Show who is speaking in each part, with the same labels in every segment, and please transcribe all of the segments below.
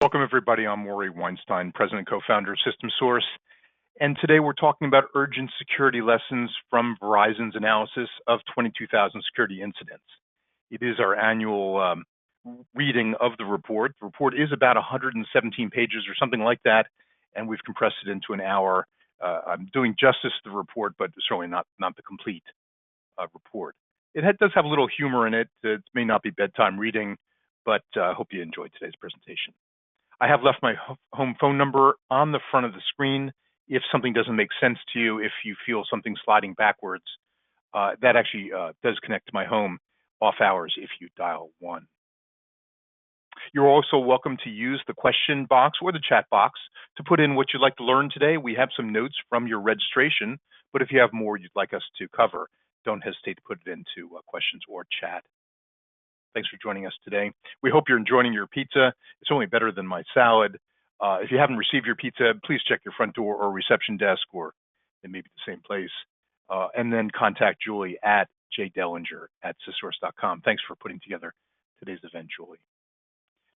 Speaker 1: Welcome, everybody. I'm Maury Weinstein, President and co-founder of SystemSource. And today we're talking about urgent security lessons from Verizon's analysis of 22,000 security incidents. It is our annual reading of the report. The report is about 117 pages or something like that, and we've compressed it into an hour. I'm doing justice to the report, but certainly not the complete report. It does have a little humor in it. It may not be bedtime reading, but I hope you enjoyed today's presentation. I have left my home phone number on the front of the screen. If something doesn't make sense to you, if you feel something sliding backwards, that actually does connect to my home off hours if you dial 1. You're also welcome to use the question box or the chat box to put in what you'd like to learn today. We have some notes from your registration, but if you have more you'd like us to cover, don't hesitate to put it into questions or chat. Thanks for joining us today. We hope you're enjoying your pizza. It's only better than my salad. If you haven't received your pizza, please check your front door or reception desk, or it may be the same place. And then contact Julie at jdellinger@syssource.com. Thanks for putting together today's event, Julie.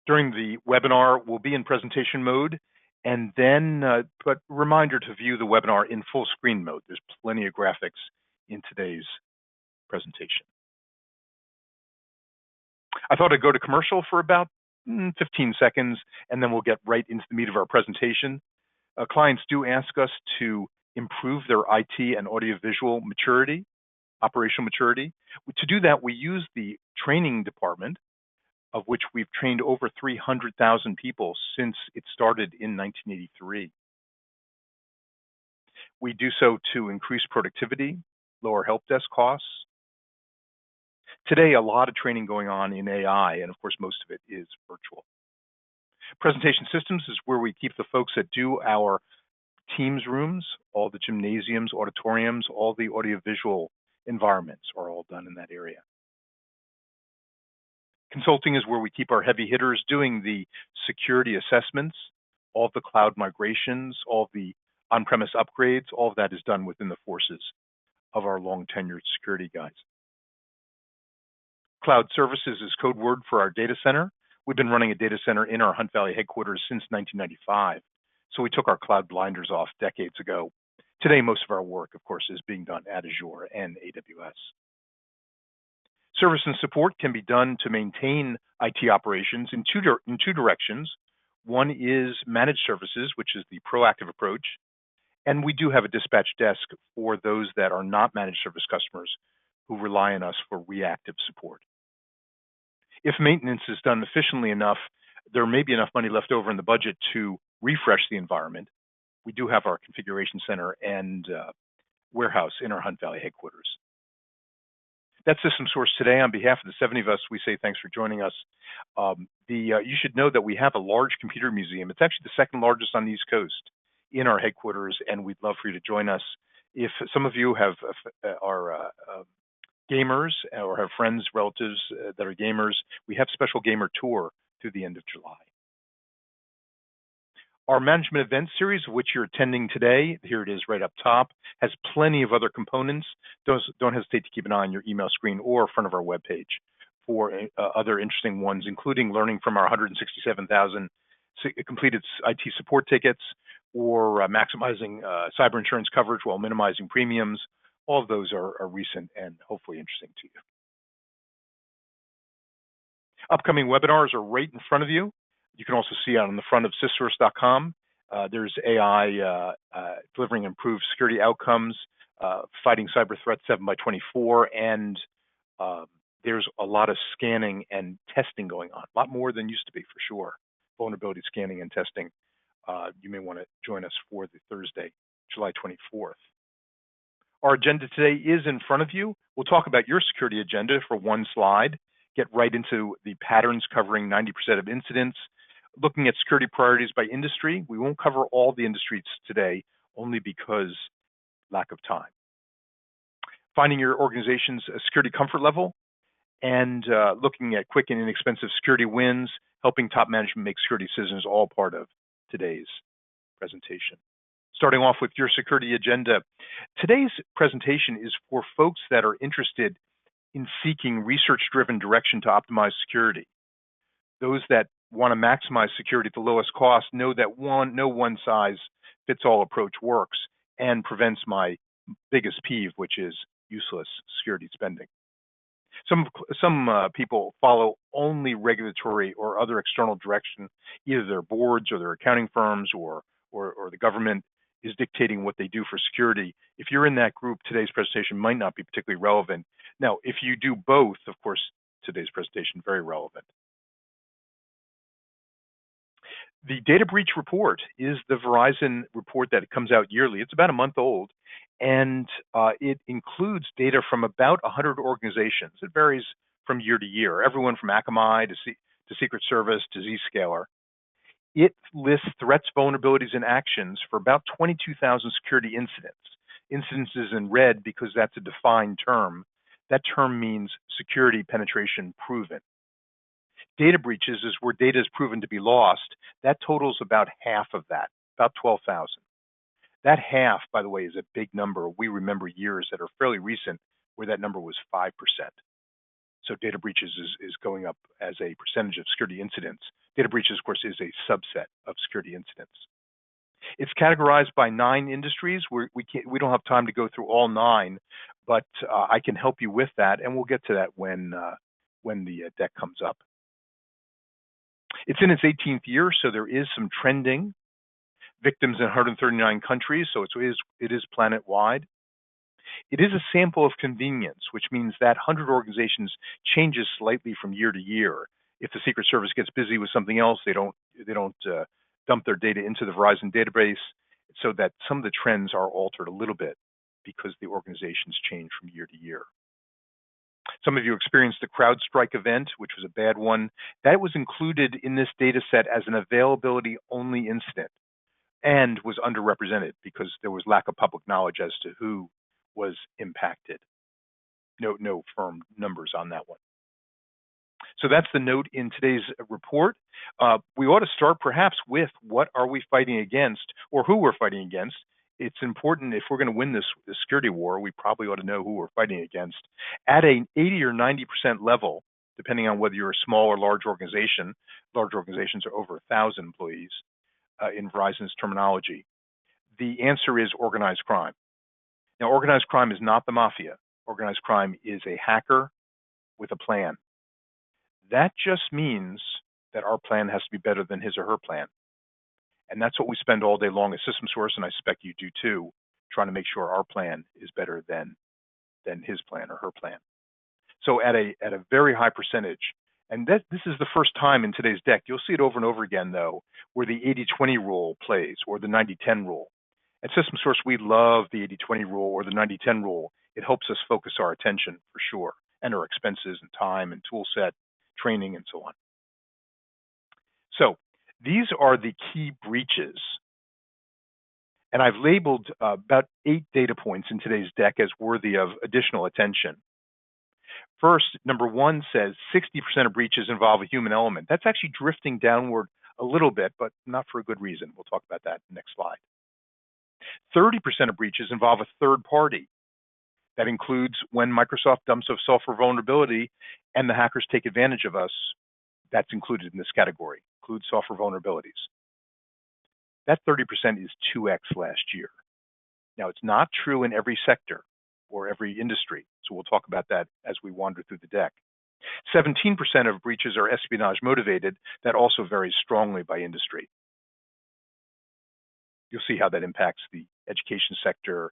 Speaker 1: During the webinar, we'll be in presentation mode, and then, but reminder to view the webinar in full screen mode. There's plenty of graphics in today's presentation. I thought I'd go to commercial for about 15 seconds, and then we'll get right into the meat of our presentation. Clients do ask us to improve their IT and audiovisual maturity, operational maturity. To do that, we use the training department, of which we've trained over 300,000 people since it started in 1983. We do so to increase productivity, lower help desk costs. Today, a lot of training going on in AI, and of course, most of it is virtual. Presentation systems is where we keep the folks that do our Teams rooms, all the gymnasiums, auditoriums, all the audiovisual environments are all done in that area. Consulting is where we keep our heavy hitters doing the security assessments, all the cloud migrations, all the on-premise upgrades, all of that is done within the forces of our long-tenured security guys. Cloud services is code word for our data center. We've been running a data center in our Hunt Valley headquarters since 1995. So we took our cloud blinders off decades ago. Today, most of our work, of course, is being done at Azure and AWS. Service and support can be done to maintain IT operations in two directions. One is managed services, which is the proactive approach. And we do have a dispatch desk for those that are not managed service customers who rely on us for reactive support. If maintenance is done efficiently enough, there may be enough money left over in the budget to refresh the environment. We do have our configuration center and warehouse in our Hunt Valley headquarters. That's SystemSource today. On behalf of the 70 of us, we say thanks for joining us. You should know that we have a large computer museum. It's actually the second largest on the East Coast in our headquarters, and we'd love for you to join us. If some of you are gamers or have friends, relatives that are gamers, we have special gamer tour through the end of July. Our management event series, which you're attending today, here it is right up top, has plenty of other components. Don't hesitate to keep an eye on your email screen or front of our webpage for other interesting ones, including learning from our 167,000 completed IT support tickets, or maximizing cyber insurance coverage while minimizing premiums. All of those are recent and hopefully interesting to you. Upcoming webinars are right in front of you. You can also see on the front of syssource.com. There's AI delivering improved security outcomes, fighting cyber threats 7x24, and there's a lot of scanning and testing going on, a lot more than used to be for sure. Vulnerability scanning and testing. You may want to join us for the Thursday, July 24th. Our agenda today is in front of you. We'll talk about your security agenda for one slide, get right into the patterns covering 90% of incidents, looking at security priorities by industry. We won't cover all the industries today, only because lack of time. Finding your organization's security comfort level, and looking at quick and inexpensive security wins, helping top management make security decisions, all part of today's presentation. Starting off with your security agenda. Today's presentation is for folks that are interested in seeking research-driven direction to optimize security. Those that want to maximize security at the lowest cost know that no one size fits all approach works and prevents my biggest peeve, which is useless security spending. Some people follow only regulatory or other external direction, either their boards or their accounting firms or the government is dictating what they do for security. If you're in that group, today's presentation might not be particularly relevant. Now, if you do both, of course, today's presentation very relevant. The data breach report is the Verizon report that comes out yearly. It's about a month old, and it includes data from about 100 organizations. It varies from year to year, everyone from Akamai to Secret Service to Zscaler. It lists threats, vulnerabilities, and actions for about 22,000 security incidents. Incidents is in red because that's a defined term. That term means security penetration proven. Data breaches is where data is proven to be lost. That totals about half of that, about 12,000. That half, by the way, is a big number. We remember years that are fairly recent where that number was 5%. So data breaches is going up as a percentage of security incidents. Data breaches, of course, is a subset of security incidents. It's categorized by 9 industries. We don't have time to go through all 9, but I can help you with that, and we'll get to that when the deck comes up. It's in its 18th year, so there is some trending. Victims in 139 countries, so it is planet-wide. It is a sample of convenience, which means that 100 organizations changes slightly from year to year. If the Secret Service gets busy with something else, they don't dump their data into the Verizon database, so that some of the trends are altered a little bit because the organizations change from year to year. Some of you experienced the CrowdStrike event, which was a bad one. That was included in this data set as an availability-only incident and was underrepresented because there was lack of public knowledge as to who was impacted. No firm numbers on that one. So that's the note in today's report. We ought to start perhaps with what are we fighting against or who we're fighting against. It's important if we're going to win this security war, we probably ought to know who we're fighting against. At an 80 or 90% level, depending on whether you're a small or large organization, large organizations are over 1,000 employees in Verizon's terminology, the answer is organized crime. Now, organized crime is not the mafia. Organized crime is a hacker with a plan. That just means that our plan has to be better than his or her plan. And that's what we spend all day long as System Source, and I suspect you do too, trying to make sure our plan is better than his plan or her plan. So at a very high percentage, and this is the first time in today's deck, you'll see it over and over again though, where the 80-20 rule plays or the 90-10 rule. At System Source, we love the 80-20 rule or the 90-10 rule. It helps us focus our attention for sure, and our expenses and time and tool set, training, and so on. So these are the key breaches. And I've labeled about 8 data points in today's deck as worthy of additional attention. First, number 1 says 60% of breaches involve a human element. That's actually drifting downward a little bit, but not for a good reason. We'll talk about that in the next slide. 30% of breaches involve a third party. That includes when Microsoft dumps a software vulnerability and the hackers take advantage of us. That's included in this category, includes software vulnerabilities. That 30% is 2x last year. Now, it's not true in every sector or every industry, so we'll talk about that as we wander through the deck. 17% of breaches are espionage motivated. That also varies strongly by industry. You'll see how that impacts the education sector,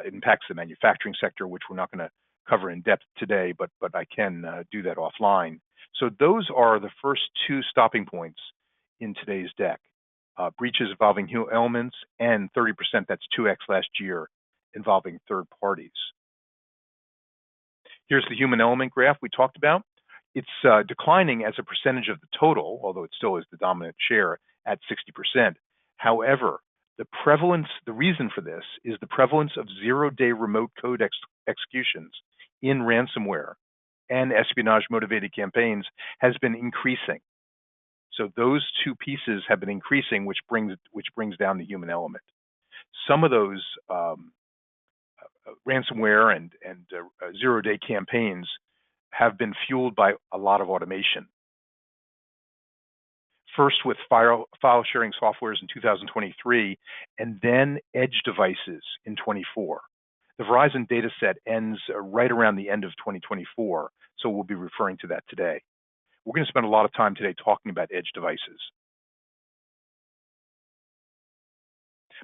Speaker 1: it impacts the manufacturing sector, which we're not going to cover in depth today, but I can do that offline. So those are the first 2 stopping points in today's deck. Breaches involving human elements, and 30%, that's 2x last year, involving third parties. Here's the human element graph we talked about. It's declining as a percentage of the total, although it still is the dominant share at 60%. However, the reason for this is the prevalence of zero-day remote code executions in ransomware and espionage-motivated campaigns has been increasing. So those 2 pieces have been increasing, which brings down the human element. Some of those ransomware and zero-day campaigns have been fueled by a lot of automation. First with file sharing softwares in 2023, and then edge devices in 24. The Verizon data set ends right around the end of 2024, so we'll be referring to that today. We're going to spend a lot of time today talking about edge devices.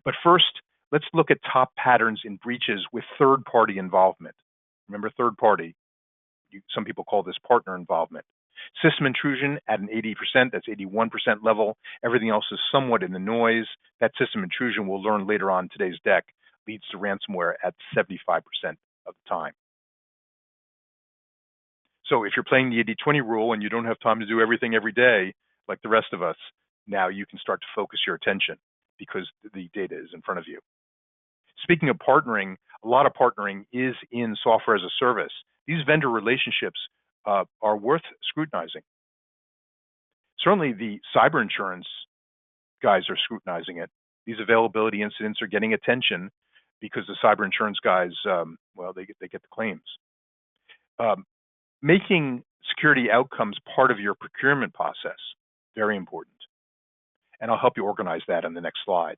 Speaker 1: But first, let's look at top patterns in breaches with third-party involvement. Remember, third party, some people call this partner involvement. System intrusion at an 80%, that's 81% level. Everything else is somewhat in the noise. That system intrusion, we'll learn later on in today's deck, leads to ransomware at 75% of the time. So if you're playing the 80-20 rule and you don't have time to do everything every day, like the rest of us, now you can start to focus your attention because the data is in front of you. Speaking of partnering, a lot of partnering is in software as a service. These vendor relationships are worth scrutinizing. Certainly the cyber insurance guys are scrutinizing it. These availability incidents are getting attention because the cyber insurance guys, well, they get the claims. Making security outcomes part of your procurement process, very important. And I'll help you organize that on the next slide.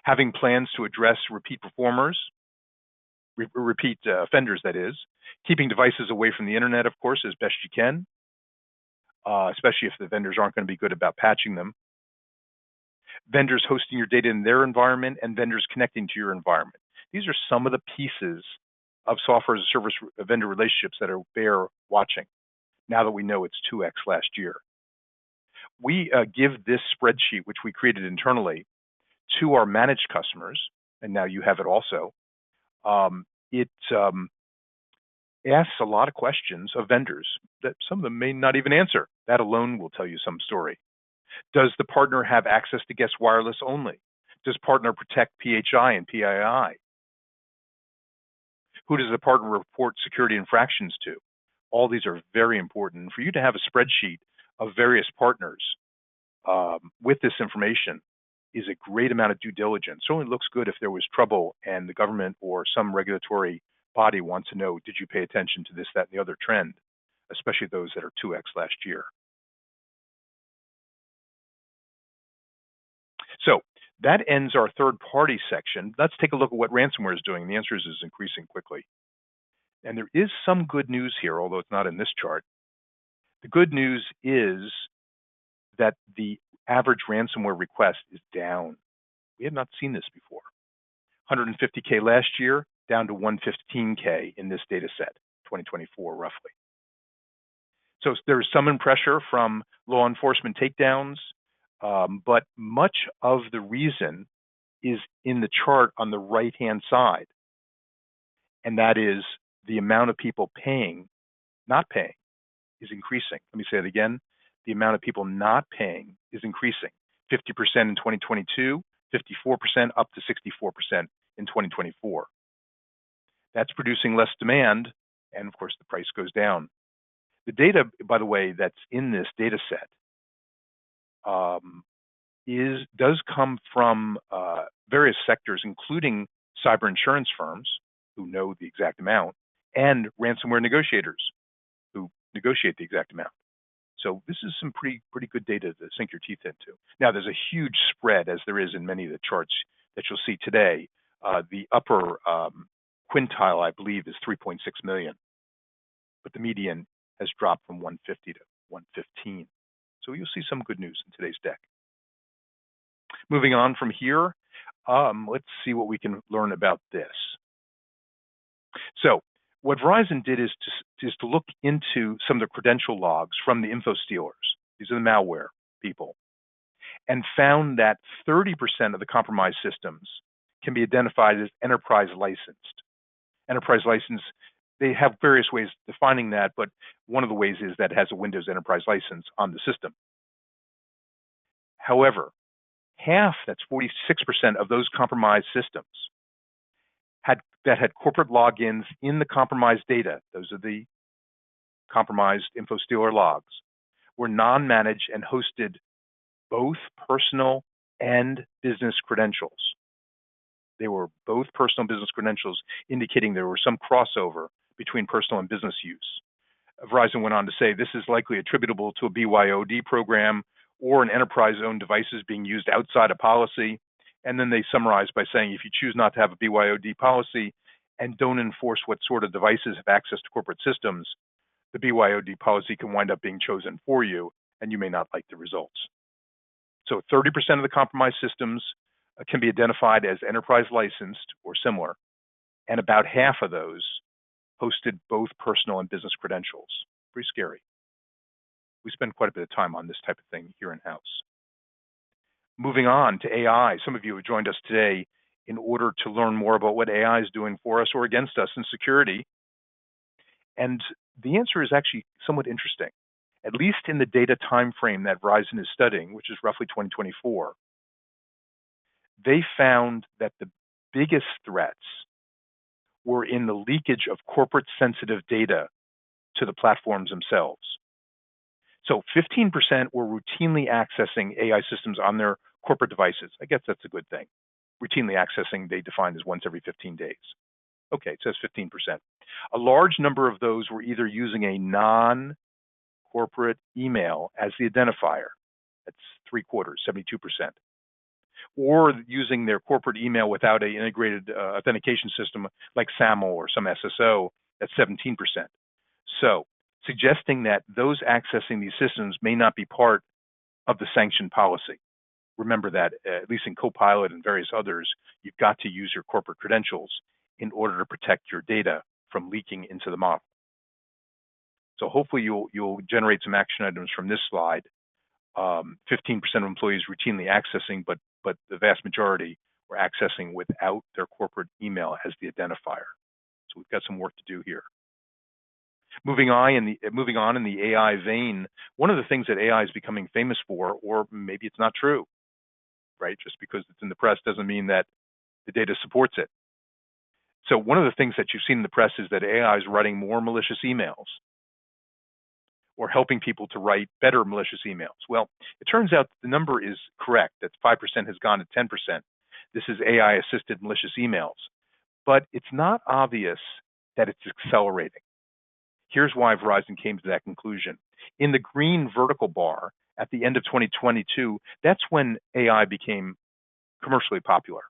Speaker 1: Having plans to address repeat performers, repeat offenders, that is. Keeping devices away from the internet, of course, as best you can, especially if the vendors aren't going to be good about patching them. Vendors hosting your data in their environment and vendors connecting to your environment. These are some of the pieces of software as a service vendor relationships that are bear watching, now that we know it's 2x last year. We give this spreadsheet, which we created internally, to our managed customers, and now you have it also. It asks a lot of questions of vendors that some of them may not even answer. That alone will tell you some story. Does the partner have access to guest wireless only? Does partner protect PHI and PII? Who does the partner report security infractions to? All these are very important. For you to have a spreadsheet of various partners with this information is a great amount of due diligence. Certainly looks good if there was trouble and the government or some regulatory body wants to know, did you pay attention to this, that, and the other trend, especially those that are 2x last year. So that ends our third-party section. Let's take a look at what ransomware is doing. The answer is it's increasing quickly. And there is some good news here, although it's not in this chart. The good news is that the average ransomware request is down. We have not seen this before. 150K last year, down to 115K in this data set, 2024 roughly. So there's some pressure from law enforcement takedowns, but much of the reason is in the chart on the right-hand side, and that is the amount of people paying, not paying, is increasing. Let me say it again. The amount of people not paying is increasing. 50% in 2022, 54% up to 64% in 2024. That's producing less demand, and of course the price goes down. The data, by the way, that's in this data set does come from various sectors, including cyber insurance firms who know the exact amount, and ransomware negotiators who negotiate the exact amount. So this is some pretty good data to sink your teeth into. Now, there's a huge spread, as there is in many of the charts that you'll see today. The upper quintile, I believe, is 3.6 million, but the median has dropped from 150 to 115. So you'll see some good news in today's deck. Moving on from here, let's see what we can learn about this. So what Verizon did is to look into some of the credential logs from the info stealers. These are the malware people, and found that 30% of the compromised systems can be identified as enterprise licensed. Enterprise license, they have various ways of defining that, but one of the ways is that it has a Windows enterprise license on the system. However, half, that's 46% of those compromised systems that had corporate logins in the compromised data, those are the compromised info stealer logs, were non-managed and hosted both personal and business credentials. They were both personal and business credentials, indicating there was some crossover between personal and business use. Verizon went on to say this is likely attributable to a BYOD program or an enterprise-owned devices being used outside a policy. And then they summarize by saying, if you choose not to have a BYOD policy and don't enforce what sort of devices have access to corporate systems, the BYOD policy can wind up being chosen for you, and you may not like the results. So 30% of the compromised systems can be identified as enterprise licensed or similar, and about half of those hosted both personal and business credentials. Pretty scary. We spend quite a bit of time on this type of thing here in-house. Moving on to AI, some of you have joined us today in order to learn more about what AI is doing for us or against us in security. And the answer is actually somewhat interesting. At least in the data time frame that Verizon is studying, which is roughly 2024, they found that the biggest threats were in the leakage of corporate sensitive data to the platforms themselves. So 15% were routinely accessing AI systems on their corporate devices. I guess that's a good thing. Routinely accessing, they define as once every 15 days. Okay, it says 15%. A large number of those were either using a non-corporate email as the identifier. That's 3/4, 72%. Or using their corporate email without an integrated authentication system like SAML or some SSO, that's 17%. So, suggesting that those accessing these systems may not be part of the sanctioned policy. Remember that, at least in Copilot and various others, you've got to use your corporate credentials in order to protect your data from leaking into the model. So hopefully you'll generate some action items from this slide. 15% of employees routinely accessing, but the vast majority were accessing without their corporate email as the identifier. So we've got some work to do here. Moving on in the AI vein, one of the things that AI is becoming famous for, or maybe it's not true, right? Just because it's in the press doesn't mean that the data supports it. So one of the things that you've seen in the press is that AI is writing more malicious emails or helping people to write better malicious emails. Well, it turns out the number is correct, that 5% has gone to 10%. This is AI-assisted malicious emails. But it's not obvious that it's accelerating. Here's why Verizon came to that conclusion. In the green vertical bar at the end of 2022, that's when AI became commercially popular.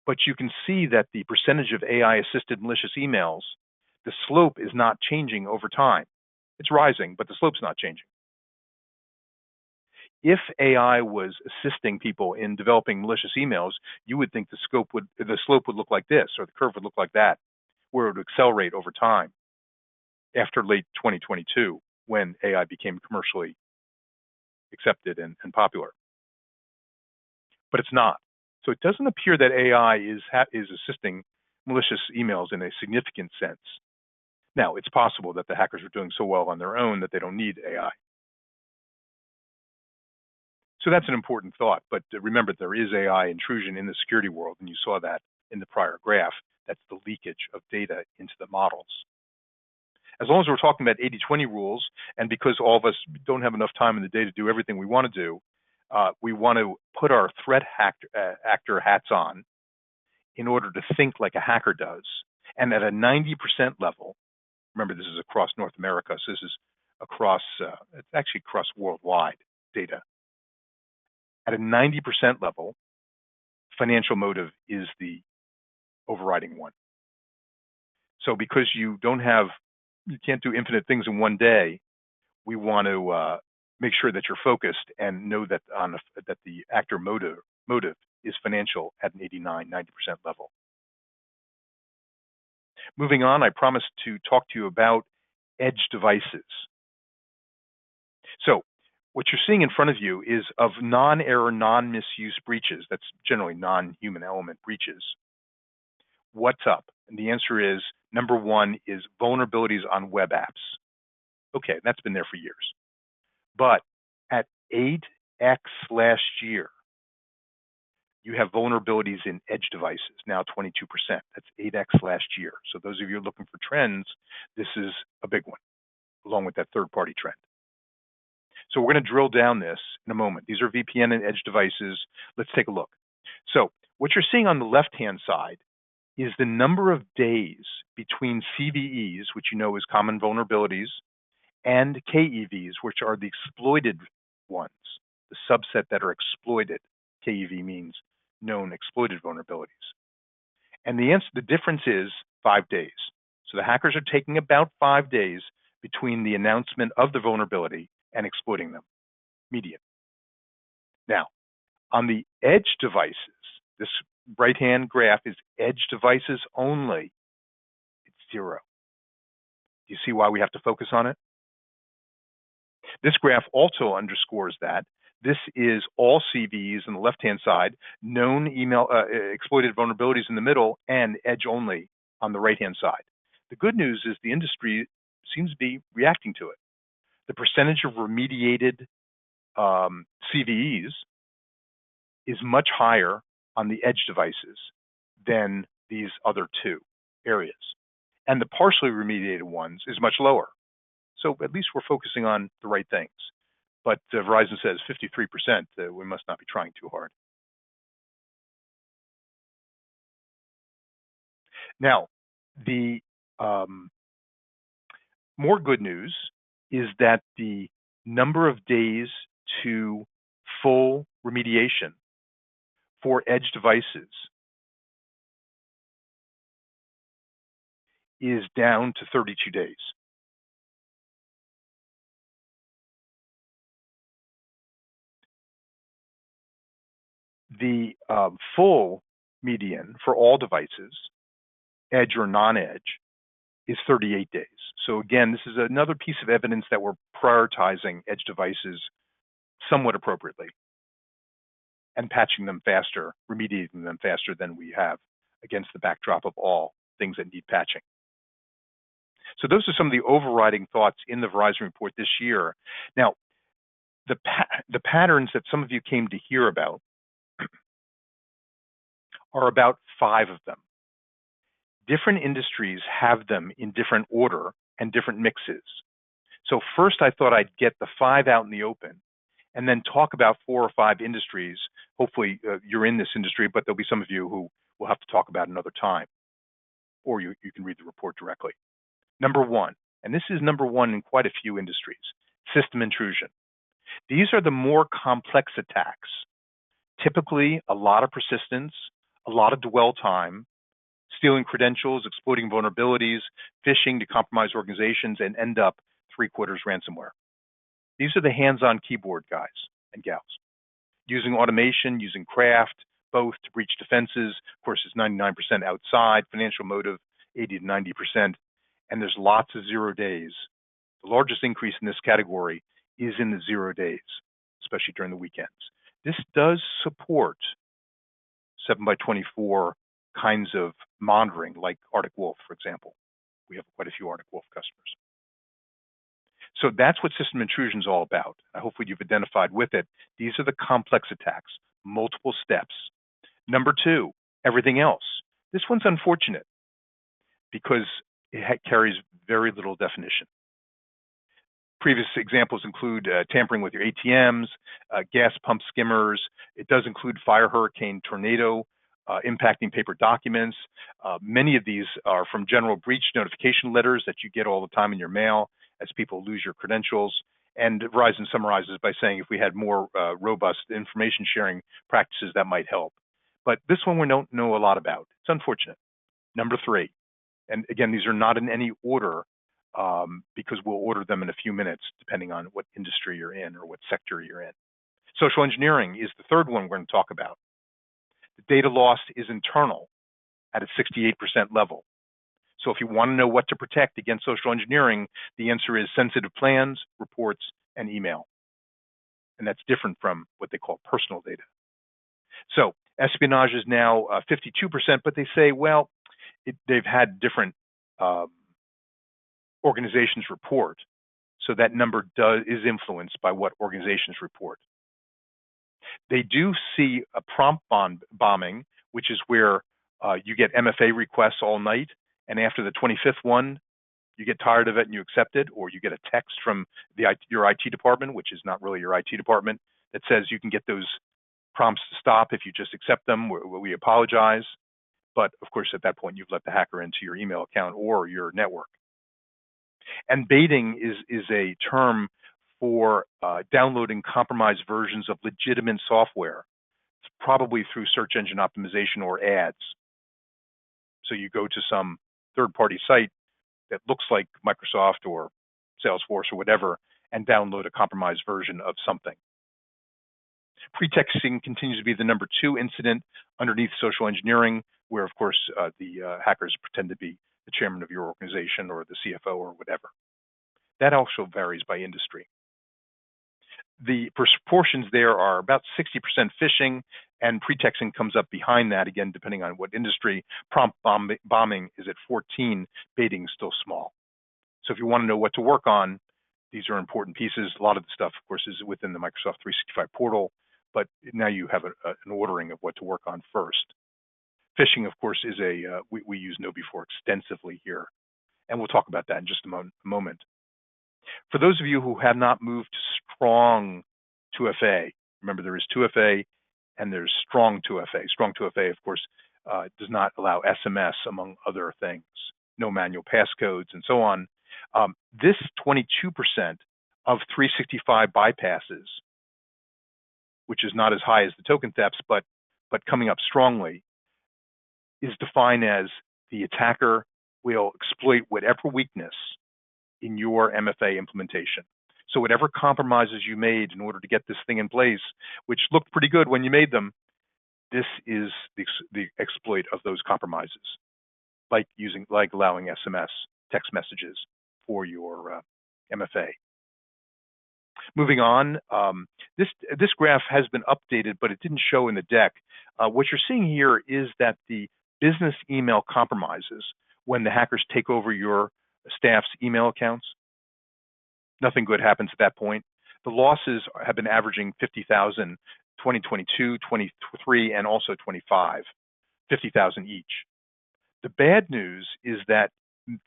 Speaker 1: But you can see that the percentage of AI-assisted malicious emails, the slope is not changing over time. It's rising, but the slope's not changing. If AI was assisting people in developing malicious emails, you would think the slope would look like this, or the curve would look like that, where it would accelerate over time after late 2022, when AI became commercially accepted and popular. But it's not. So it doesn't appear that AI is assisting malicious emails in a significant sense. Now, it's possible that the hackers are doing so well on their own that they don't need AI. So that's an important thought, but remember there is AI intrusion in the security world, and you saw that in the prior graph. That's the leakage of data into the models. As long as we're talking about 80-20 rules, and because all of us don't have enough time in the day to do everything we want to do, we want to put our threat actor hats on in order to think like a hacker does. And at a 90% level, remember this is across North America, so this is across, it's actually across worldwide data. At a 90% level, financial motive is the overriding one. So because you can't do infinite things in one day, we want to make sure that you're focused and know that that the actor motive is financial at an 89-90% level. Moving on, I promised to talk to you about edge devices. So what you're seeing in front of you is of non-error, non-misuse breaches. That's generally non-human element breaches. What's up? And the answer is, number one is vulnerabilities on web apps. Okay, that's been there for years. But at 8x last year, you have vulnerabilities in edge devices, now 22%. That's 8x last year. So those of you looking for trends, this is a big one, along with that third-party trend. So we're going to drill down this in a moment. These are VPN and edge devices. Let's take a look. So what you're seeing on the left-hand side is the number of days between CVEs, which you know is common vulnerabilities, and KEVs, which are the exploited ones, the subset that are exploited. KEV means known exploited vulnerabilities. And the difference is 5 days. So the hackers are taking about 5 days between the announcement of the vulnerability and exploiting them, median. Now, on the edge devices, this right-hand graph is edge devices only. It's 0. Do you see why we have to focus on it? This graph also underscores that. This is all CVEs on the left-hand side, known email exploited vulnerabilities in the middle, and edge only on the right-hand side. The good news is the industry seems to be reacting to it. The percentage of remediated CVEs is much higher on the edge devices than these other two areas. And the partially remediated ones is much lower. So at least we're focusing on the right things. But Verizon says 53%, we must not be trying too hard. Now, the more good news is that the number of days to full remediation for edge devices is down to 32 days. The full median for all devices, edge or non-edge, is 38 days. So again, this is another piece of evidence that we're prioritizing edge devices somewhat appropriately and patching them faster, remediating them faster than we have against the backdrop of all things that need patching. So those are some of the overriding thoughts in the Verizon report this year. Now, the patterns that some of you came to hear about are about 5 of them. Different industries have them in different order and different mixes. So first I thought I'd get the 5 out in the open and then talk about 4 or 5 industries. Hopefully you're in this industry, but there'll be some of you who will have to talk about another time, or you can read the report directly. Number 1, and this is number 1 in quite a few industries, system intrusion. These are the more complex attacks. Typically, a lot of persistence, a lot of dwell time, stealing credentials, exploiting vulnerabilities, phishing to compromise organizations, and end up 3/4 ransomware. These are the hands-on keyboard guys and gals. Using automation, using craft, both to breach defenses. Of course, it's 99% outside, financial motive, 80 to 90%, and there's lots of 0 days. The largest increase in this category is in the 0 days, especially during the weekends. This does support 7x24 kinds of monitoring, like Arctic Wolf, for example. We have quite a few Arctic Wolf customers. So that's what system intrusion is all about. Hopefully you've identified with it. These are the complex attacks, multiple steps. Number 2, everything else. This one's unfortunate because it carries very little definition. Previous examples include tampering with your ATMs, gas pump skimmers. It does include fire, hurricane, tornado, impacting paper documents. Many of these are from general breach notification letters that you get all the time in your mail as people lose your credentials. And Verizon summarizes by saying if we had more robust information sharing practices, that might help. But this one we don't know a lot about. It's unfortunate. Number 3, and again, these are not in any order because we'll order them in a few minutes depending on what industry you're in or what sector you're in. Social engineering is the 3rd one we're going to talk about. The data loss is internal at a 68% level. So if you want to know what to protect against social engineering, the answer is sensitive plans, reports, and email. And that's different from what they call personal data. So espionage is now 52%, but they say, well, they've had different organizations report. So that number is influenced by what organizations report. They do see a prompt bombing, which is where you get MFA requests all night, and after the 25th one, you get tired of it and you accept it, or you get a text from your IT department, which is not really your IT department, that says you can get those prompts to stop if you just accept them. We apologize. But of course, at that point, you've let the hacker into your email account or your network. And baiting is a term for downloading compromised versions of legitimate software, probably through search engine optimization or ads. So you go to some third-party site that looks like Microsoft or Salesforce or whatever and download a compromised version of something. Pretexting continues to be the number 2 incident underneath social engineering, where, of course, the hackers pretend to be the chairman of your organization or the CFO or whatever. That also varies by industry. The proportions there are about 60% phishing, and pretexting comes up behind that, again, depending on what industry. Prompt bombing is at 14, baiting is still small. So if you want to know what to work on, these are important pieces. A lot of the stuff, of course, is within the Microsoft 365 portal, but now you have an ordering of what to work on first. Phishing, of course, is we use KnowBe4 extensively here, and we'll talk about that in just a moment. For those of you who have not moved to strong 2FA, remember there is 2FA and there's strong 2FA. Strong 2FA, of course, does not allow SMS, among other things, no manual passcodes and so on. This 22% of 365 bypasses, which is not as high as the token thefts, but coming up strongly, is defined as the attacker will exploit whatever weakness in your MFA implementation. So whatever compromises you made in order to get this thing in place, which looked pretty good when you made them, this is the exploit of those compromises, like allowing SMS text messages for your MFA. Moving on, this graph has been updated, but it didn't show in the deck. What you're seeing here is that the business email compromises when the hackers take over your staff's email accounts. Nothing good happens at that point. The losses have been averaging 50,000, 2022, 23, and also 25, 50,000 each. The bad news is that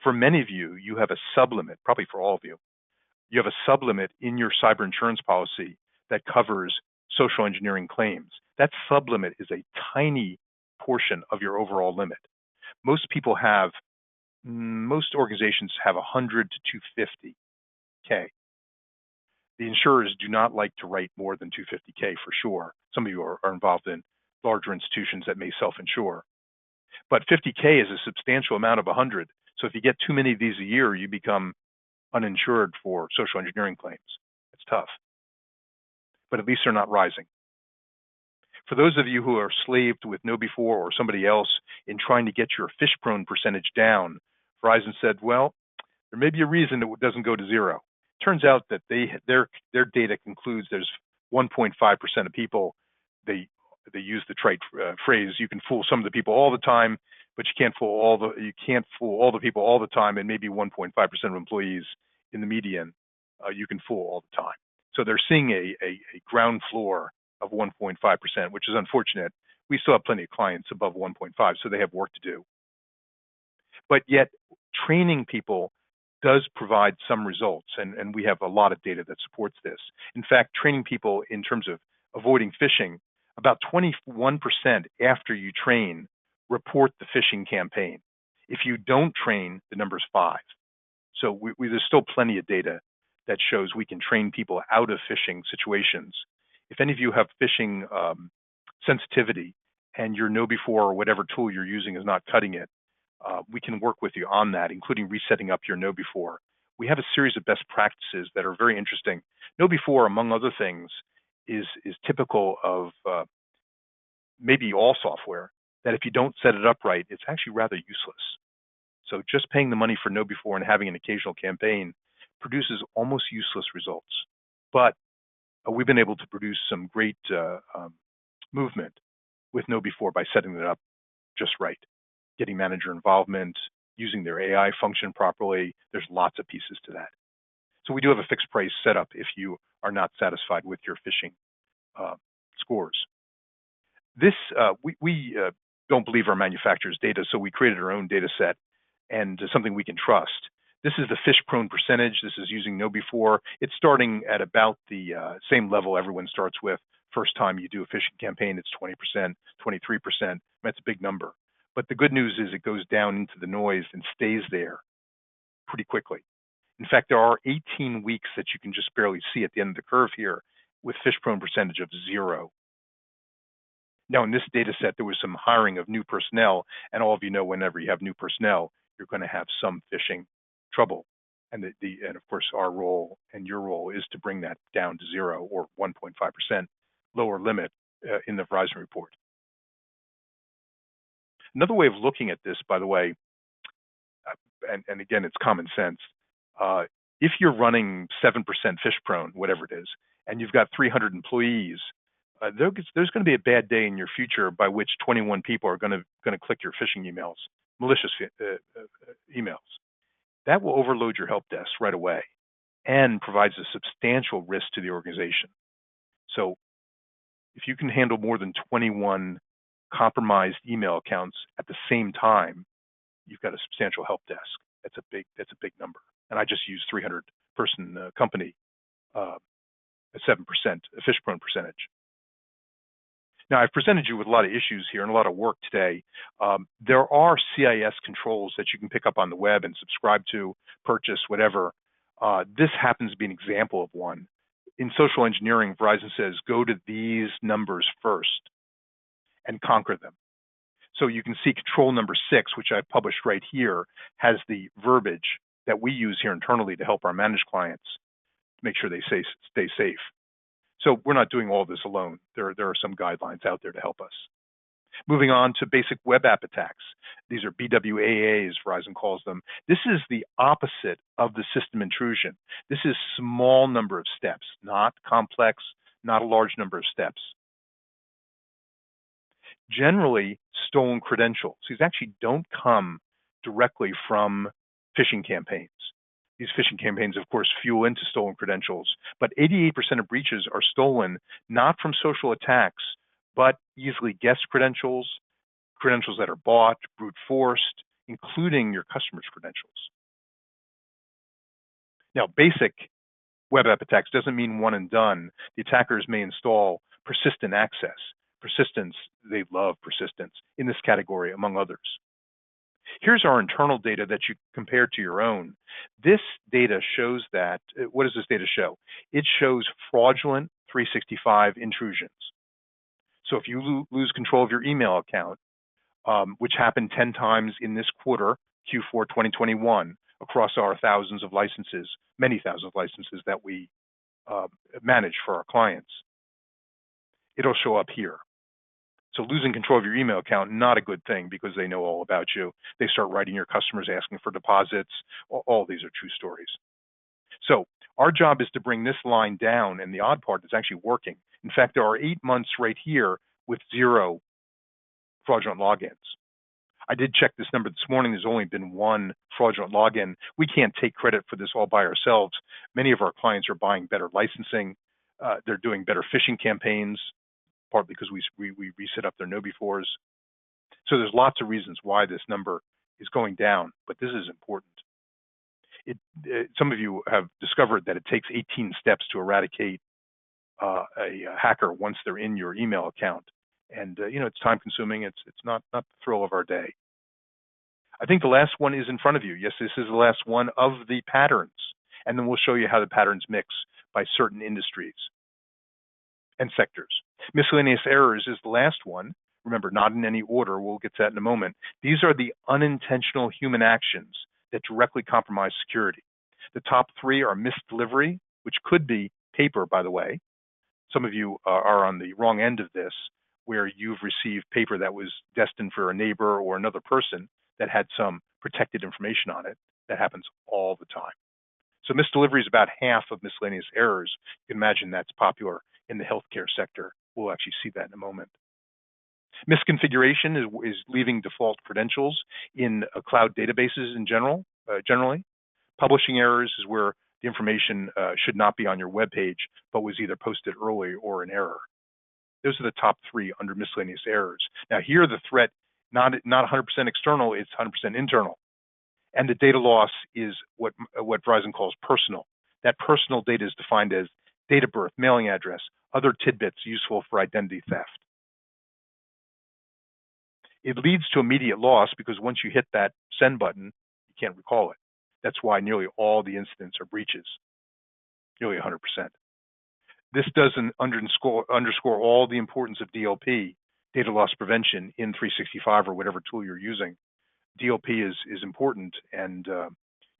Speaker 1: for many of you, you have a sublimit, probably for all of you, you have a sublimit in your cyber insurance policy that covers social engineering claims. That sublimit is a tiny portion of your overall limit. Most organizations have 100 to 250K. The insurers do not like to write more than 250K for sure. Some of you are involved in larger institutions that may self-insure. But 50K is a substantial amount of 100. So if you get too many of these a year, you become uninsured for social engineering claims. It's tough. But at least they're not rising. For those of you who are slaved with KnowBe4 or somebody else in trying to get your phish-prone percentage down, Verizon said, well, there may be a reason it doesn't go to zero. Turns out that their data concludes there's 1.5% of people, they use the trite phrase, you can fool some of the people all the time, but you can't fool all the people all the time, and maybe 1.5% of employees in the median you can fool all the time. So they're seeing a ground floor of 1.5%, which is unfortunate. We still have plenty of clients above 1.5, so they have work to do. But yet, training people does provide some results, and we have a lot of data that supports this. In fact, training people in terms of avoiding phishing, about 21% after you train report the phishing campaign. If you don't train, the number's 5. So there's still plenty of data that shows we can train people out of phishing situations. If any of you have phishing sensitivity and your KnowBe4 or whatever tool you're using is not cutting it, we can work with you on that, including resetting up your KnowBe4. We have a series of best practices that are very interesting. KnowBe4, among other things, is typical of maybe all software, that if you don't set it up right, it's actually rather useless. So just paying the money for KnowBe4 and having an occasional campaign produces almost useless results. But we've been able to produce some great movement with KnowBe4 by setting it up just right, getting manager involvement, using their AI function properly. There's lots of pieces to that. So we do have a fixed price setup if you are not satisfied with your phishing scores. This, we don't believe our manufacturer's data, so we created our own data set and something we can trust. This is the phish-prone percentage. This is using KnowBe4. It's starting at about the same level everyone starts with. First time you do a phishing campaign, it's 20%, 23%. That's a big number. But the good news is it goes down into the noise and stays there pretty quickly. In fact, there are 18 weeks that you can just barely see at the end of the curve here with phish-prone percentage of 0. Now, in this data set, there was some hiring of new personnel, and all of you know whenever you have new personnel, you're going to have some phishing trouble. And and of course, our role and your role is to bring that down to 0 or 1.5% lower limit in the Verizon report. Another way of looking at this, by the way, and again, it's common sense. If you're running 7% phish prone, whatever it is, and you've got 300 employees, there's going to be a bad day in your future by which 21 people are going to click your phishing emails, malicious emails. That will overload your help desk right away and provides a substantial risk to the organization. So if you can handle more than 21 compromised email accounts at the same time, you've got a substantial help desk. That's a big number. And I just used 300 person company, a 7% phish prone percentage. Now, I've presented you with a lot of issues here and a lot of work today. There are CIS controls that you can pick up on the web and subscribe to, purchase, whatever. This happens to be an example of one. In social engineering, Verizon says, go to these numbers first and conquer them. So you can see control number 6, which I've published right here, has the verbiage that we use here internally to help our managed clients make sure they stay safe. So we're not doing all this alone. There are some guidelines out there to help us. Moving on to basic web app attacks. These are BWAAs, Verizon calls them. This is the opposite of the system intrusion. This is small number of steps, not complex, not a large number of steps. Generally, stolen credentials. These actually don't come directly from phishing campaigns. These phishing campaigns, of course, fuel into stolen credentials, but 88% of breaches are stolen not from social attacks, but easily guessed credentials, credentials that are bought, brute forced, including your customer's credentials. Now, basic web app attacks doesn't mean one and done. The attackers may install persistent access. Persistence, they love persistence in this category, among others. Here's our internal data that you compare to your own. This data shows that, what does this data show? It shows fraudulent 365 intrusions. So if you lose control of your email account, which happened 10 times in this quarter, Q4 2021, across our thousands of licenses, many thousands of licenses that we manage for our clients, it'll show up here. So losing control of your email account, not a good thing because they know all about you. They start writing your customers asking for deposits. All these are true stories. So our job is to bring this line down, and the odd part is actually working. In fact, there are 8 months right here with 0 fraudulent logins. I did check this number this morning. There's only been 1 fraudulent login. We can't take credit for this all by ourselves. Many of our clients are buying better licensing. They're doing better phishing campaigns, partly because we reset up their know-befores. So there's lots of reasons why this number is going down, but this is important. Some of you have discovered that it takes 18 steps to eradicate a hacker once they're in your email account. And it's time consuming. It's not the thrill of our day. I think the last one is in front of you. Yes, this is the last one of the patterns. And then we'll show you how the patterns mix by certain industries and sectors. Miscellaneous errors is the last one. Remember, not in any order. We'll get to that in a moment. These are the unintentional human actions that directly compromise security. The top 3 are misdelivery, which could be paper, by the way. Some of you are on the wrong end of this, where you've received paper that was destined for a neighbor or another person that had some protected information on it. That happens all the time. So misdelivery is about half of miscellaneous errors. You can imagine that's popular in the healthcare sector. We'll actually see that in a moment. Misconfiguration is leaving default credentials in cloud databases in generally. Publishing errors is where the information should not be on your web page, but was either posted early or an error. Those are the top 3 under miscellaneous errors. Now here the threat, not 100% external, it's 100% internal. And the data loss is what Verizon calls personal. That personal data is defined as date of birth, mailing address, other tidbits useful for identity theft. It leads to immediate loss because once you hit that send button, you can't recall it. That's why nearly all the incidents are breaches, nearly 100%. This doesn't underscore all the importance of DLP, data loss prevention, in 365 or whatever tool you're using. DLP is important and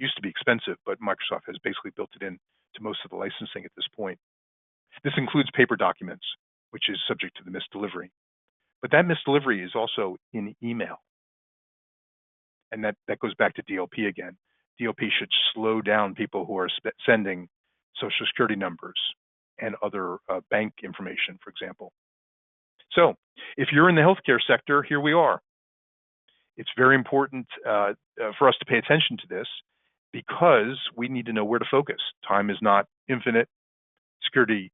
Speaker 1: used to be expensive, but Microsoft has basically built it in to most of the licensing at this point. This includes paper documents, which is subject to the misdelivery. But that misdelivery is also in email. And that goes back to DLP again. DLP should slow down people who are sending social security numbers and other bank information, for example. So if you're in the healthcare sector, here we are. It's very important for us to pay attention to this because we need to know where to focus. Time is not infinite. Security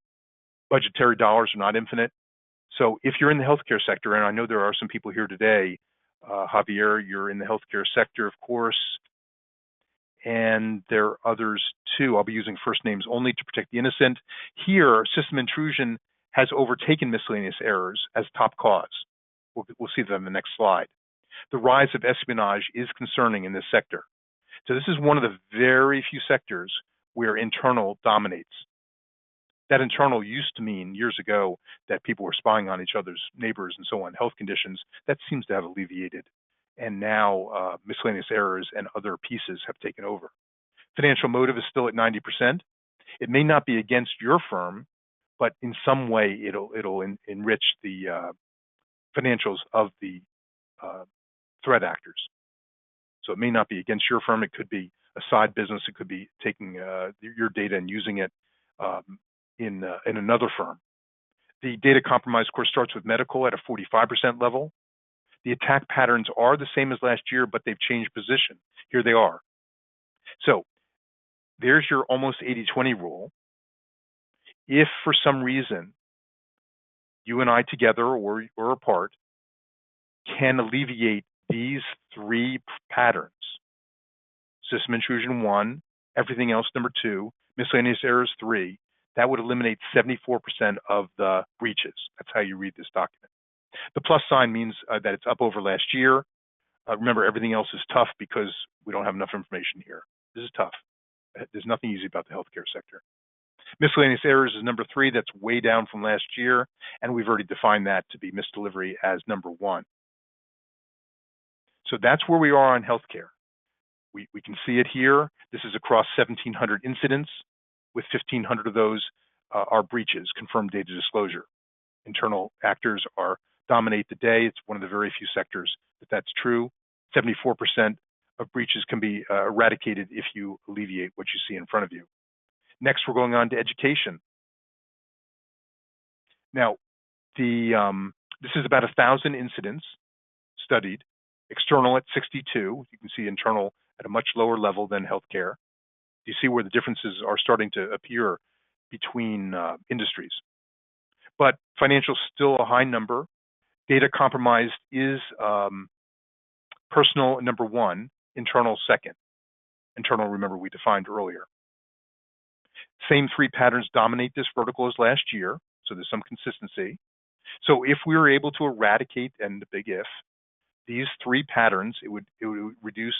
Speaker 1: budgetary dollars are not infinite. So if you're in the healthcare sector, and I know there are some people here today, Javier, you're in the healthcare sector, of course, and there are others too. I'll be using first names only to protect the innocent. Here, system intrusion has overtaken miscellaneous errors as top cause. We'll see that on the next slide. The rise of espionage is concerning in this sector. So this is one of the very few sectors where internal dominates. That internal used to mean years ago that people were spying on each other's neighbors and so on, health conditions. That seems to have alleviated. And now miscellaneous errors and other pieces have taken over. Financial motive is still at 90%. It may not be against your firm, but in some way it'll enrich the financials of the threat actors. So it may not be against your firm. It could be a side business. It could be taking your data and using it in another firm. The data compromise, of course, starts with medical at a 45% level. The attack patterns are the same as last year, but they've changed position. Here they are. So there's your almost 80-20 rule. If for some reason you and I together or apart can alleviate these three patterns, system intrusion 1, everything else number 2, miscellaneous errors 3, that would eliminate 74% of the breaches. That's how you read this document. The plus sign means that it's up over last year. Remember, everything else is tough because we don't have enough information here. This is tough. There's nothing easy about the healthcare sector. Miscellaneous errors is number 3. That's way down from last year, and we've already defined that to be misdelivery as number 1. So that's where we are on healthcare. We can see it here. This is across 1,700 incidents, with 1,500 of those are breaches, confirmed data disclosure. Internal actors dominate the day. It's one of the very few sectors that's true. 74% of breaches can be eradicated if you alleviate what you see in front of you. Next, we're going on to education. Now, this is about 1,000 incidents studied. External at 62. You can see internal at a much lower level than healthcare. You see where the differences are starting to appear between industries. But financial still a high number. Data compromised is personal number 1, internal second. Internal, remember, we defined earlier. Same 3 patterns dominate this vertical as last year, so there's some consistency. So if we were able to eradicate, and the big if, these 3 patterns, it would reduce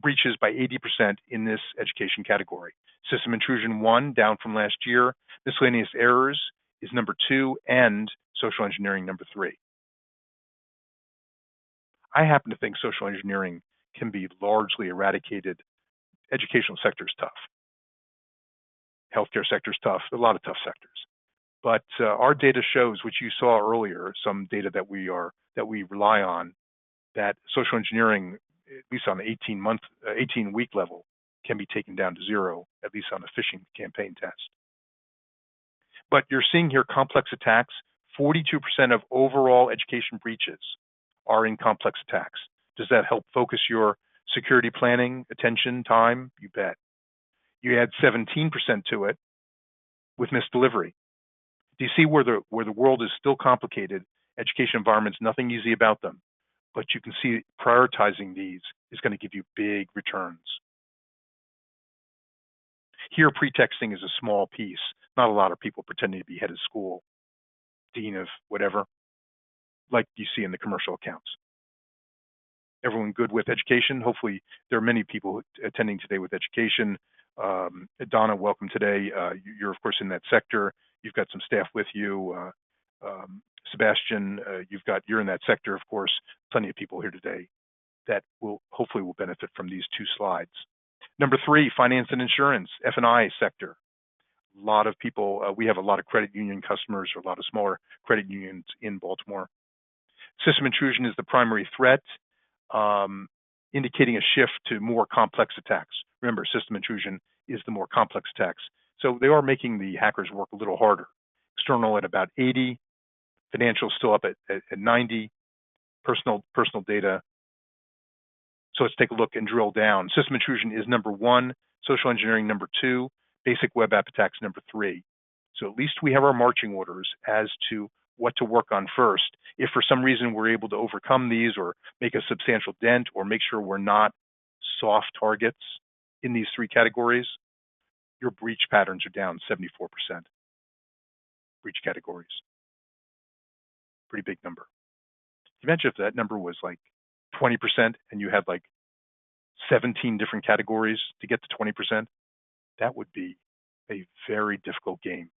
Speaker 1: breaches by 80% in this education category. System intrusion 1, down from last year. Miscellaneous errors is number 2, and social engineering number 3. I happen to think social engineering can be largely eradicated. Educational sector is tough. Healthcare sector is tough. A lot of tough sectors. But our data shows, which you saw earlier, some data that we rely on, that social engineering, at least on the 18-week level, can be taken down to 0, at least on a phishing campaign test. But you're seeing here complex attacks. 42% of overall education breaches are in complex attacks. Does that help focus your security planning, attention, time? You bet. You add 17% to it with misdelivery. Do you see where the world is still complicated? Education environments, nothing easy about them. But you can see prioritizing these is going to give you big returns. Here, pretexting is a small piece. Not a lot of people pretending to be head of school, dean of whatever, like you see in the commercial accounts. Everyone good with education? Hopefully there are many people attending today with education. Donna, welcome today. You're of course in that sector. You've got some staff with you. Sebastian, you're in that sector, of course. Plenty of people here today that will hopefully will benefit from these two slides. Number 3, finance and insurance, F&I sector. A lot of people, we have a lot of credit union customers, or a lot of smaller credit unions in Baltimore. System intrusion is the primary threat, indicating a shift to more complex attacks. Remember, system intrusion is the more complex attacks. So they are making the hackers work a little harder. External at about 80, financial still up at 90, personal data. So let's take a look and drill down. System intrusion is number 1, social engineering number 2, basic web app attacks number 3. So at least we have our marching orders as to what to work on first. If for some reason we're able to overcome these or make a substantial dent or make sure we're not soft targets in these 3 categories, your breach patterns are down 74%. Breach categories. Pretty big number. Imagine if that number was like 20% and you had like 17 different categories to get to 20%. That would be a very difficult game.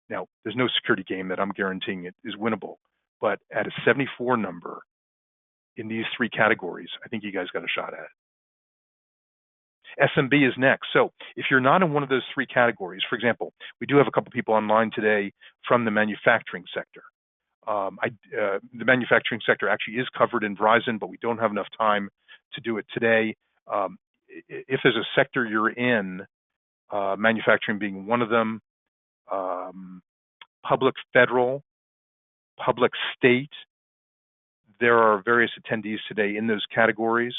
Speaker 1: Now, there's no security game that I'm guaranteeing it is winnable, but at a 74 number in these 3 categories, I think you guys got a shot at it. SMB is next. So if you're not in one of those 3 categories, for example, we do have a couple people online today from the manufacturing sector. The manufacturing sector actually is covered in Verizon, but we don't have enough time to do it today. If there's a sector you're in, manufacturing being one of them, public federal, public state, there are various attendees today in those categories.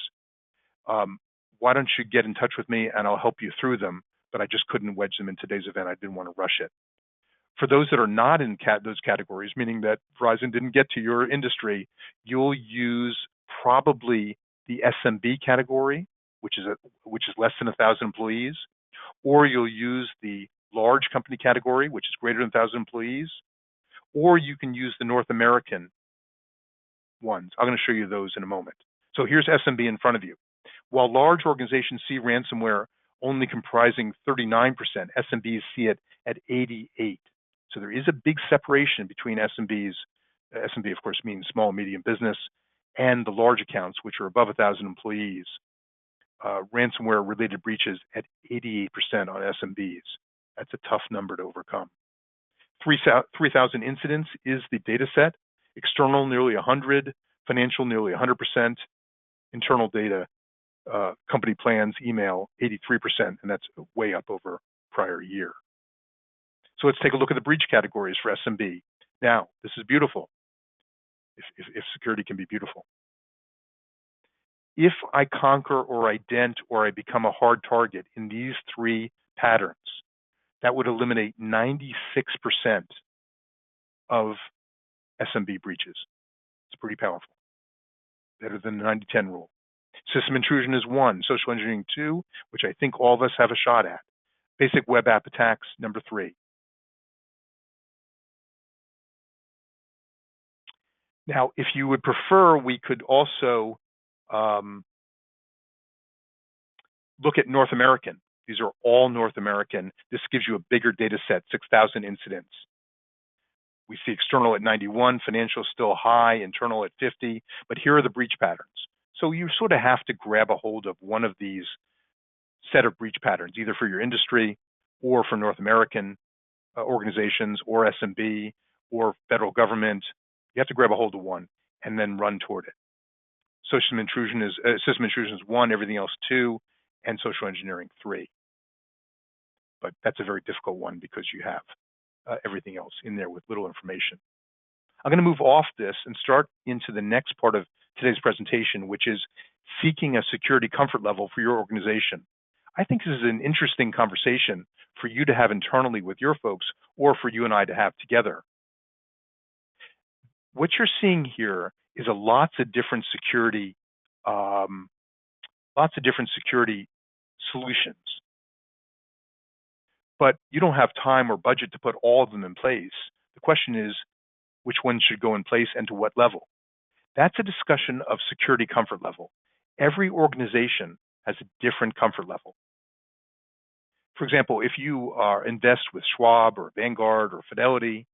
Speaker 1: Why don't you get in touch with me and I'll help you through them, but I just couldn't wedge them in today's event. I didn't want to rush it. For those that are not in those categories, meaning that Verizon didn't get to your industry, you'll use probably the SMB category, which is less than 1,000 employees, or you'll use the large company category, which is greater than 1,000 employees, or you can use the North American ones. I'm going to show you those in a moment. So here's SMB in front of you. While large organizations see ransomware only comprising 39%, SMBs see it at 88%. So there is a big separation between SMBs. SMB, of course, means small and medium business, and the large accounts, which are above 1,000 employees. Ransomware-related breaches at 88% on SMBs. That's a tough number to overcome. 3,000 incidents is the data set. External, nearly 100. Financial, nearly 100%. Internal data, company plans, email, 83%, and that's way up over prior year. So let's take a look at the breach categories for SMB. Now, this is beautiful, if security can be beautiful. If I conquer or I dent or I become a hard target in these 3 patterns, that would eliminate 96% of SMB breaches. It's pretty powerful. Better than the 90-10 rule. System intrusion is 1, social engineering 2, which I think all of us have a shot at. Basic web app attacks, number 3. Now, if you would prefer, we could also look at North American. These are all North American. This gives you a bigger data set, 6,000 incidents. We see external at 91, financial still high, internal at 50, but here are the breach patterns. So you sort of have to grab a hold of one of these set of breach patterns, either for your industry or for North American organizations or SMB or federal government. You have to grab a hold of one and then run toward it. System intrusion is 1, everything else 2, and social engineering 3. But that's a very difficult one because you have everything else in there with little information. I'm going to move off this and start into the next part of today's presentation, which is seeking a security comfort level for your organization. I think this is an interesting conversation for you to have internally with your folks or for you and I to have together. What you're seeing here is lots of different security solutions. But you don't have time or budget to put all of them in place. The question is, which ones should go in place and to what level? That's a discussion of security comfort level. Every organization has a different comfort level. For example, if you invest with Schwab or Vanguard or Fidelity,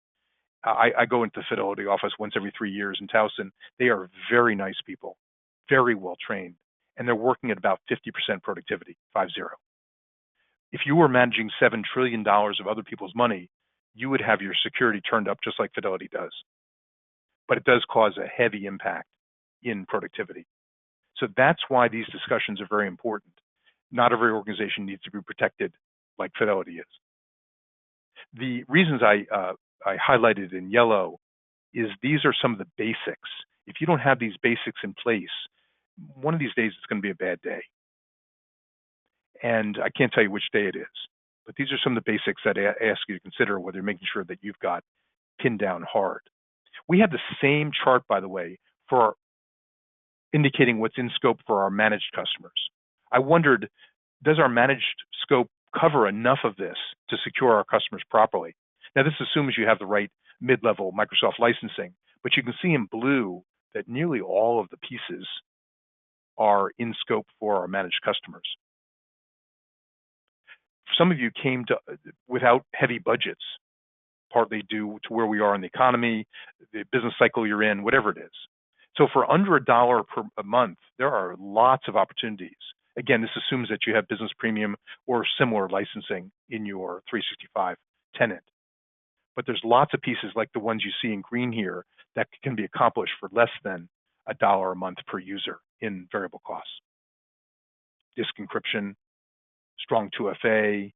Speaker 1: I go into the Fidelity office once every 3 years in Towson. They are very nice people, very well trained, and they're working at about 50% productivity, 50. If you were managing $7 trillion of other people's money, you would have your security turned up just like Fidelity does. But it does cause a heavy impact in productivity. So that's why these discussions are very important. Not every organization needs to be protected like Fidelity is. The reasons I highlighted in yellow is these are some of the basics. If you don't have these basics in place, one of these days it's going to be a bad day. And I can't tell you which day it is, but these are some of the basics that I ask you to consider whether you're making sure that you've got pinned down hard. We have the same chart, by the way, for indicating what's in scope for our managed customers. I wondered, does our managed scope cover enough of this to secure our customers properly? Now, this assumes you have the right mid-level Microsoft licensing, but you can see in blue that nearly all of the pieces are in scope for our managed customers. Some of you came to without heavy budgets, partly due to where we are in the economy, the business cycle you're in, whatever it is. So for under $1 per month, there are lots of opportunities. Again, this assumes that you have business premium or similar licensing in your 365 tenant. But there's lots of pieces like the ones you see in green here that can be accomplished for less than $1 a month per user in variable costs. Disk encryption, strong 2FA,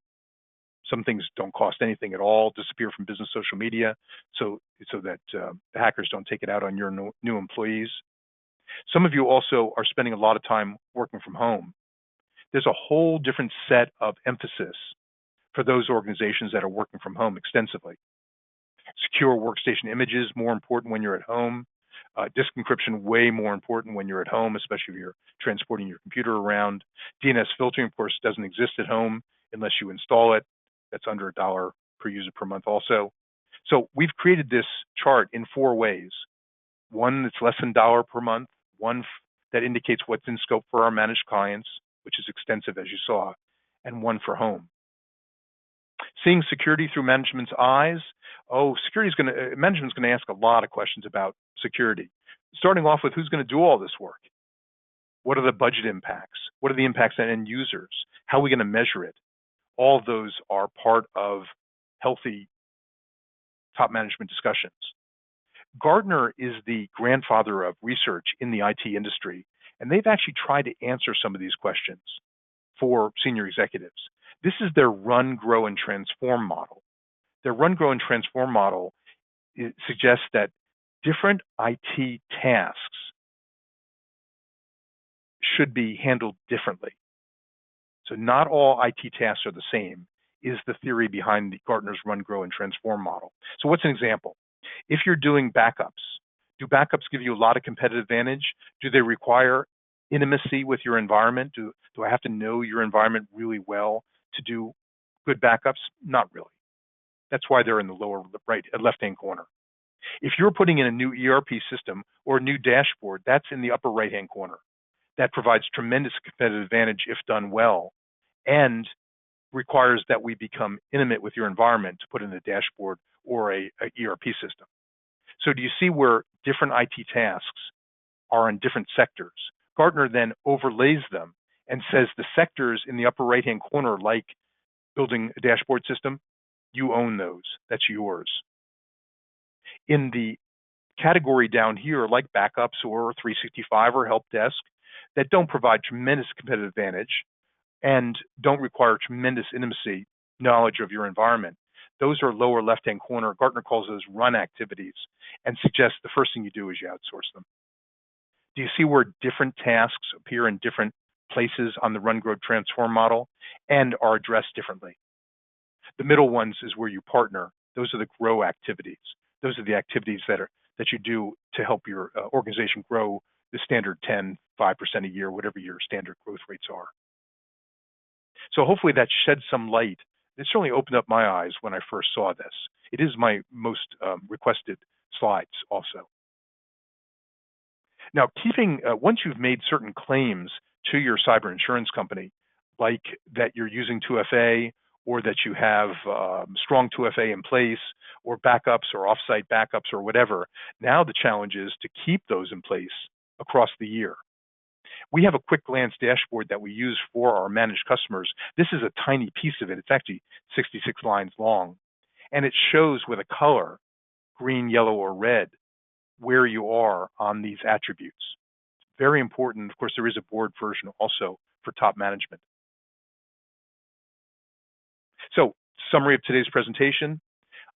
Speaker 1: some things don't cost anything at all, disappear from business social media so that the hackers don't take it out on your new employees. Some of you also are spending a lot of time working from home. There's a whole different set of emphasis for those organizations that are working from home extensively. Secure workstation images, more important when you're at home. Disk encryption, way more important when you're at home, especially if you're transporting your computer around. DNS filtering, of course, doesn't exist at home unless you install it. That's under $1 per user per month also. So we've created this chart in 4 ways. One that's less than $1 per month, one that indicates what's in scope for our managed clients, which is extensive as you saw, and one for home. Seeing security through management's eyes. Management's going to ask a lot of questions about security. Starting off with who's going to do all this work? What are the budget impacts? What are the impacts on end users? How are we going to measure it? All of those are part of healthy top management discussions. Gartner is the grandfather of research in the IT industry, and they've actually tried to answer some of these questions for senior executives. This is their run, grow, and transform model. Their run, grow, and transform model suggests that different IT tasks should be handled differently. So not all IT tasks are the same, is the theory behind the Gartner's run, grow, and transform model. So what's an example? If you're doing backups, do backups give you a lot of competitive advantage? Do they require intimacy with your environment? Do I have to know your environment really well to do good backups? Not really. That's why they're in the lower right, left-hand corner. If you're putting in a new ERP system or a new dashboard, that's in the upper right-hand corner. That provides tremendous competitive advantage if done well, and requires that we become intimate with your environment to put in a dashboard or a ERP system. So do you see where different IT tasks are in different sectors? Gartner then overlays them and says the sectors in the upper right-hand corner, like building a dashboard system, you own those. That's yours. In the category down here, like backups or 365 or help desk, that don't provide tremendous competitive advantage and don't require tremendous intimacy, knowledge of your environment, those are lower left-hand corner. Gartner calls those run activities and suggests the first thing you do is you outsource them. Do you see where different tasks appear in different places on the run, grow, transform model and are addressed differently? The middle ones is where you partner. Those are the grow activities. Those are the activities that you do to help your organization grow the standard 10, 5% a year, whatever your standard growth rates are. So hopefully that sheds some light. It certainly opened up my eyes when I first saw this. It is my most requested slides also. Now, once you've made certain claims to your cyber insurance company, like that you're using 2FA or that you have strong 2FA in place or backups or offsite backups or whatever, now the challenge is to keep those in place across the year. We have a quick glance dashboard that we use for our managed customers. This is a tiny piece of it. It's actually 66 lines long, and it shows with a color, green, yellow, or red, where you are on these attributes. Very important. Of course, there is a board version also for top management. So, summary of today's presentation.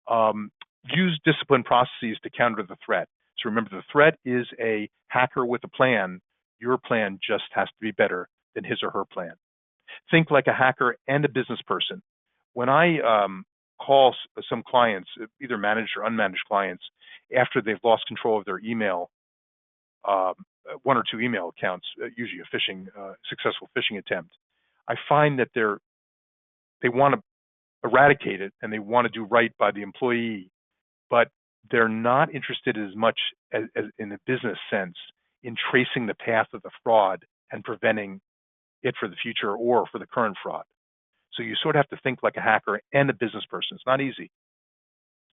Speaker 1: Use disciplined processes to counter the threat. So remember, the threat is a hacker with a plan. Your plan just has to be better than his or her plan. Think like a hacker and a business person. When I call some clients, either managed or unmanaged clients, after they've lost control of their email, one or two email accounts, usually a successful phishing attempt, I find that they want to eradicate it and they want to do right by the employee, but they're not interested as much as in a business sense in tracing the path of the fraud and preventing it for the future or for the current fraud. So you sort of have to think like a hacker and a business person. It's not easy,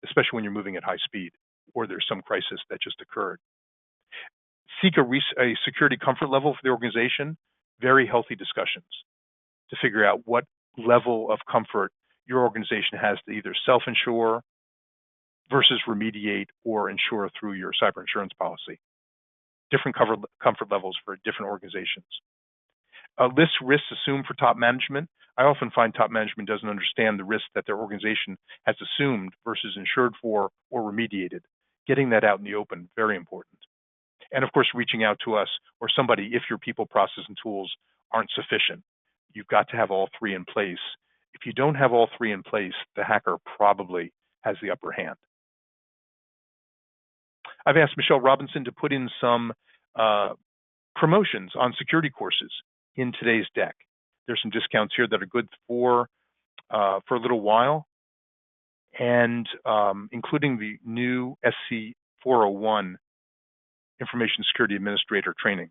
Speaker 1: especially when you're moving at high speed or there's some crisis that just occurred. Seek a security comfort level for the organization. Very healthy discussions to figure out what level of comfort your organization has to either self-insure versus remediate or insure through your cyber insurance policy. Different comfort levels for different organizations. List risks assumed for top management. I often find top management doesn't understand the risk that their organization has assumed versus insured for or remediated. Getting that out in the open, very important. And of course, reaching out to us or somebody if your people, process, and tools aren't sufficient. You've got to have all three in place. If you don't have all three in place, the hacker probably has the upper hand. I've asked Michelle Robinson to put in some promotions on security courses in today's deck. There's some discounts here that are good for a little while, and including the new SC 401 Information Security Administrator training.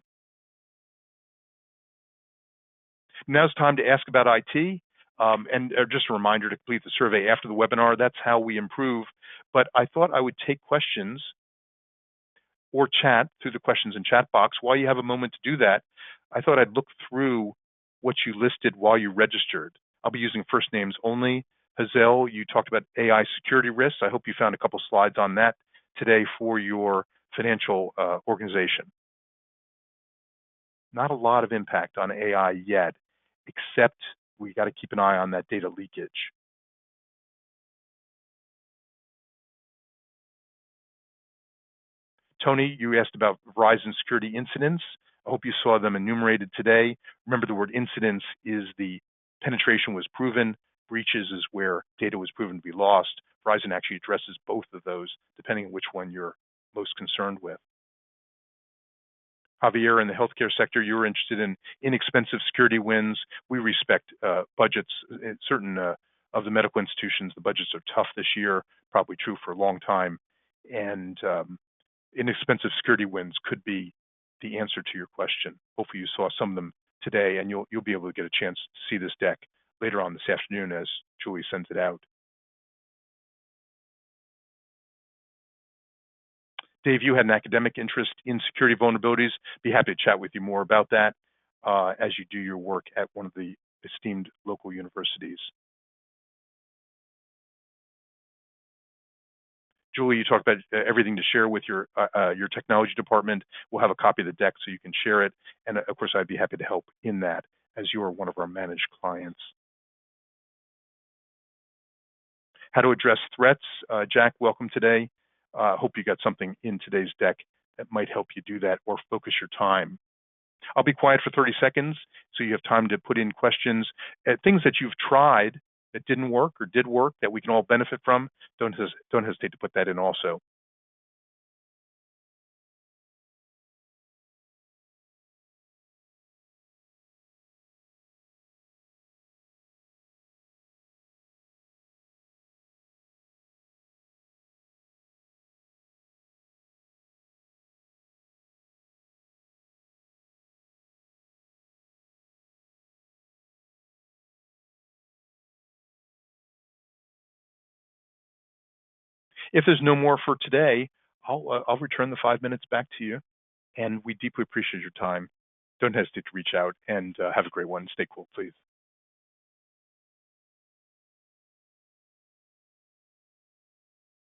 Speaker 1: Now it's time to ask about IT, and just a reminder to complete the survey after the webinar. That's how we improve. But I thought I would take questions or chat through the questions and chat box. While you have a moment to do that, I thought I'd look through what you listed while you registered. I'll be using first names only. Hazel, you talked about AI security risks. I hope you found a couple slides on that today for your financial organization. Not a lot of impact on AI yet, except we got to keep an eye on that data leakage. Tony, you asked about Verizon security incidents. I hope you saw them enumerated today. Remember, the word incidents is the penetration was proven. Breaches is where data was proven to be lost. Verizon actually addresses both of those, depending on which one you're most concerned with. Javier, in the healthcare sector, you were interested in inexpensive security wins. We respect budgets. In certain of the medical institutions, the budgets are tough this year, probably true for a long time. And inexpensive security wins could be the answer to your question. Hopefully you saw some of them today, and you'll be able to get a chance to see this deck later on this afternoon as Julie sends it out. Dave, you had an academic interest in security vulnerabilities. Be happy to chat with you more about that as you do your work at one of the esteemed local universities. Julie, you talked about everything to share with your technology department. We'll have a copy of the deck so you can share it. And of course, I'd be happy to help in that as you are one of our managed clients. How to address threats. Jack, welcome today. Hope you got something in today's deck that might help you do that or focus your time. I'll be quiet for 30 seconds so you have time to put in questions. Things that you've tried that didn't work or did work that we can all benefit from, don't hesitate to put that in also. If there's no more for today, I'll return the 5 minutes back to you. And we deeply appreciate your time. Don't hesitate to reach out and have a great one. Stay cool, please.